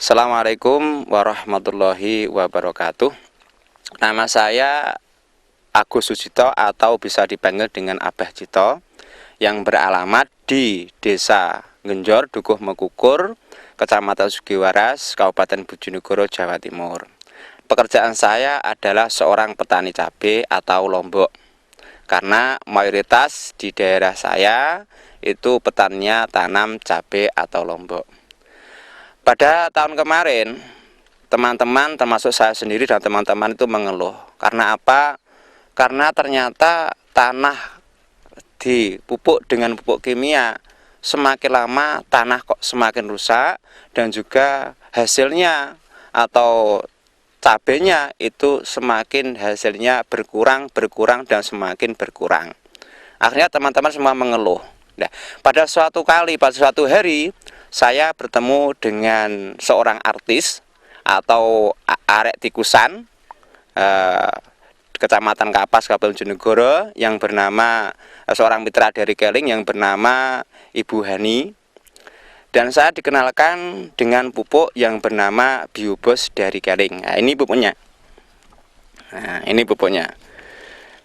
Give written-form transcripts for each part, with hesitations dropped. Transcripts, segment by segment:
Assalamualaikum warahmatullahi wabarakatuh. Nama saya Agus Sucito atau bisa dipanggil dengan Abah Cito, yang beralamat di Desa Ngenjor, Dukuh Mekukur, Kecamatan Sugiwaras, Kabupaten Bojonegoro, Jawa Timur. Pekerjaan saya adalah seorang petani cabai atau lombok, karena mayoritas di daerah saya itu petaninya tanam cabai atau lombok. Pada tahun kemarin, teman-teman termasuk saya sendiri dan teman-teman itu mengeluh. Karena apa? Karena ternyata tanah dipupuk dengan pupuk kimia, semakin lama tanah kok semakin rusak, dan juga hasilnya atau cabenya itu semakin hasilnya berkurang dan semakin berkurang. Akhirnya teman-teman semua mengeluh. Nah, pada suatu hari saya bertemu dengan seorang artis atau arek tikusan Kecamatan Kapas, Kabupaten Bojonegoro, yang bernama seorang mitra dari Keling yang bernama Ibu Hani. Dan saya dikenalkan dengan pupuk yang bernama Biobos dari Keling. Nah, ini pupuknya.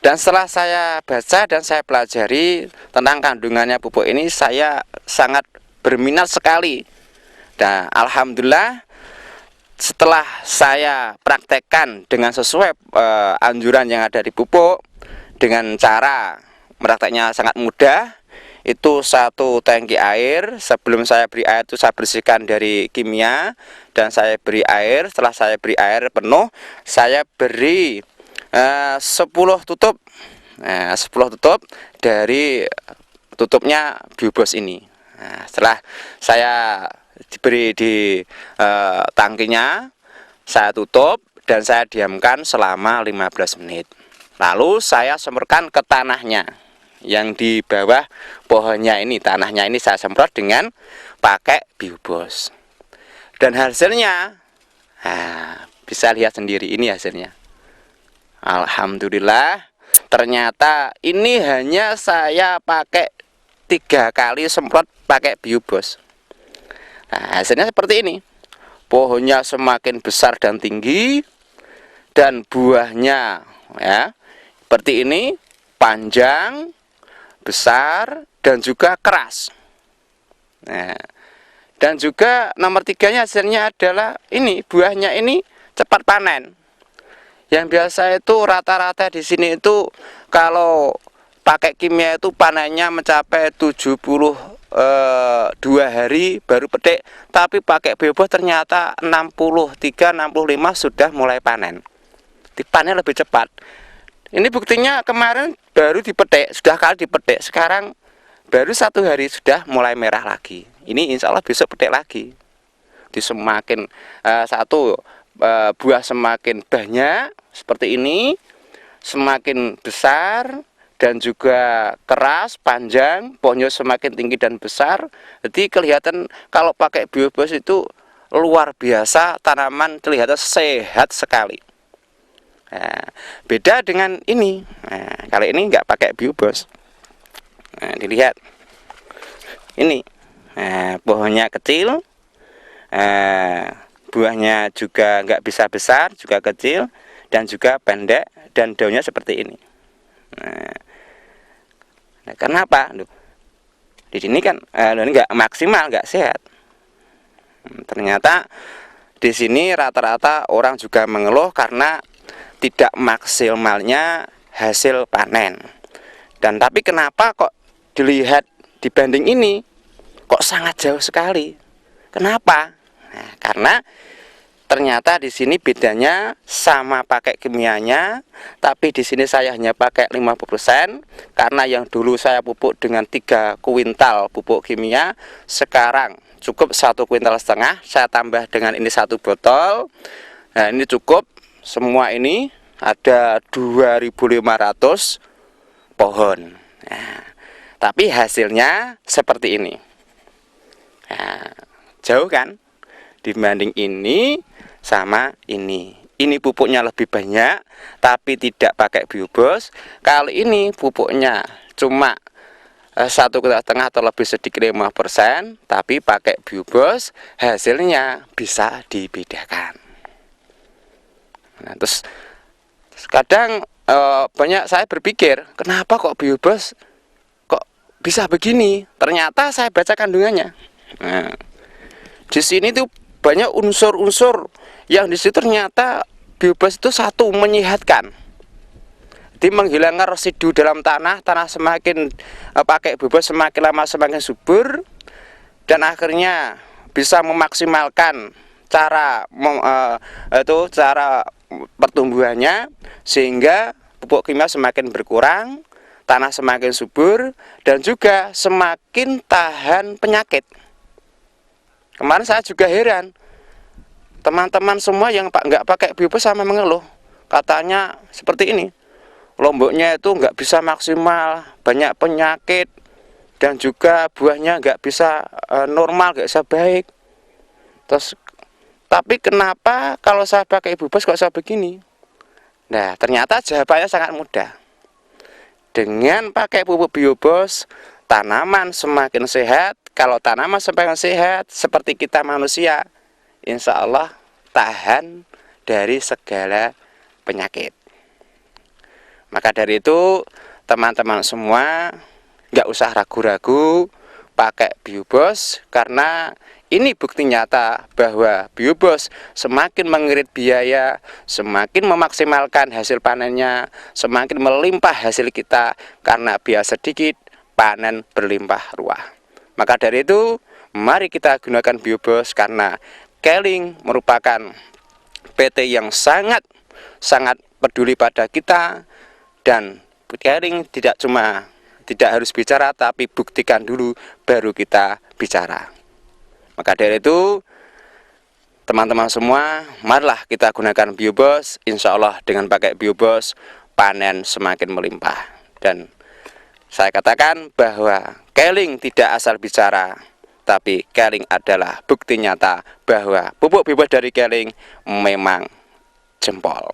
Dan setelah saya baca dan saya pelajari tentang kandungannya pupuk ini, saya sangat berminat sekali. Dan alhamdulillah, setelah saya praktekkan dengan sesuai anjuran yang ada di pupuk, dengan cara prakteknya sangat mudah. Itu satu tangki air, sebelum saya beri air itu saya bersihkan dari kimia, dan saya beri air. Setelah saya beri air penuh, saya beri 10 tutup, 10 tutup dari tutupnya Biobos ini. Nah, setelah saya diberi di tangkinya, saya tutup dan saya diamkan selama 15 menit. Lalu saya semprotkan ke tanahnya yang di bawah pohonnya ini. Tanahnya ini saya semprot dengan pakai Biobos. Dan hasilnya, bisa lihat sendiri, ini hasilnya. Alhamdulillah, ternyata ini hanya saya pakai 3 kali semprot pakai Biobos. Nah, hasilnya seperti ini. Pohonnya semakin besar dan tinggi, dan buahnya seperti ini, panjang, besar, dan juga keras. Nah, dan juga nomor 3-nya hasilnya adalah ini, buahnya ini cepat panen. Yang biasa itu rata-rata di sini itu kalau pakai kimia itu panennya mencapai 72 hari baru petik, tapi pakai Biobos ternyata 63-65 sudah mulai panen. Dipanen lebih cepat. Ini buktinya kemarin baru dipetik, sudah kali dipetik, sekarang baru 1 hari sudah mulai merah lagi. Ini insya Allah besok petik lagi. Di semakin buah semakin banyak seperti ini, semakin besar dan juga keras, panjang, pohonnya semakin tinggi dan besar. Jadi kelihatan kalau pakai Biobos itu luar biasa, tanaman kelihatan sehat sekali. Nah, beda dengan ini. Nah, kalau ini nggak pakai Biobos. Nah, dilihat ini, pohonnya kecil, buahnya juga nggak bisa besar, juga kecil, dan juga pendek, dan daunnya seperti ini. Nah, kenapa? Di sini kan nggak maksimal, nggak sehat. Ternyata di sini rata-rata orang juga mengeluh karena tidak maksimalnya hasil panen. Dan tapi kenapa kok dilihat dibanding ini kok sangat jauh sekali? Kenapa? Nah, karena ternyata di sini bedanya sama pakai kimianya, tapi di sini saya hanya pakai 50%, karena yang dulu saya pupuk dengan 3 kuintal pupuk kimia, sekarang cukup 1,5 kuintal, saya tambah dengan ini 1 botol. Nah, ini cukup. Semua ini ada 2.500 pohon. Nah, tapi hasilnya seperti ini. Nah, jauh kan dibanding ini sama ini. Ini pupuknya lebih banyak tapi tidak pakai Biobos. Kali ini pupuknya cuma 1,5 atau lebih sedikit 5%, tapi pakai Biobos hasilnya bisa dibedakan. Nah, terus kadang banyak saya berpikir, kenapa kok Biobos kok bisa begini? Ternyata saya baca kandungannya. Nah, di sini tuh banyak unsur-unsur yang di situ ternyata Biobos itu satu menyehatkan. Jadi menghilangkan residu dalam tanah semakin pakai Biobos semakin lama semakin subur, dan akhirnya bisa memaksimalkan cara pertumbuhannya, sehingga pupuk kimia semakin berkurang, tanah semakin subur, dan juga semakin tahan penyakit. Kemarin saya juga heran, teman-teman semua yang nggak pakai Biobos sama mengeluh, katanya seperti ini. Lomboknya itu nggak bisa maksimal, banyak penyakit, dan juga buahnya nggak bisa normal, nggak bisa baik. Terus, tapi kenapa kalau saya pakai Biobos kok saya begini? Nah, ternyata jawabannya sangat mudah. Dengan pakai pupuk Biobos, tanaman semakin sehat. Kalau tanaman semakin sehat, seperti kita manusia, insya Allah tahan dari segala penyakit. Maka dari itu teman-teman semua nggak usah ragu-ragu pakai Biobos, karena ini bukti nyata bahwa Biobos semakin mengirit biaya, semakin memaksimalkan hasil panennya, semakin melimpah hasil kita, karena biaya sedikit panen berlimpah ruah. Maka dari itu mari kita gunakan Biobos, karena Keling merupakan PT yang sangat peduli pada kita. Dan Keling tidak harus bicara, tapi buktikan dulu baru kita bicara. Maka dari itu teman-teman semua, marilah kita gunakan Biobos. Insya Allah dengan pakai Biobos panen semakin melimpah. Dan saya katakan bahwa Keling tidak asal bicara, tapi Keling adalah bukti nyata bahwa pupuk Biobos dari Keling memang jempol.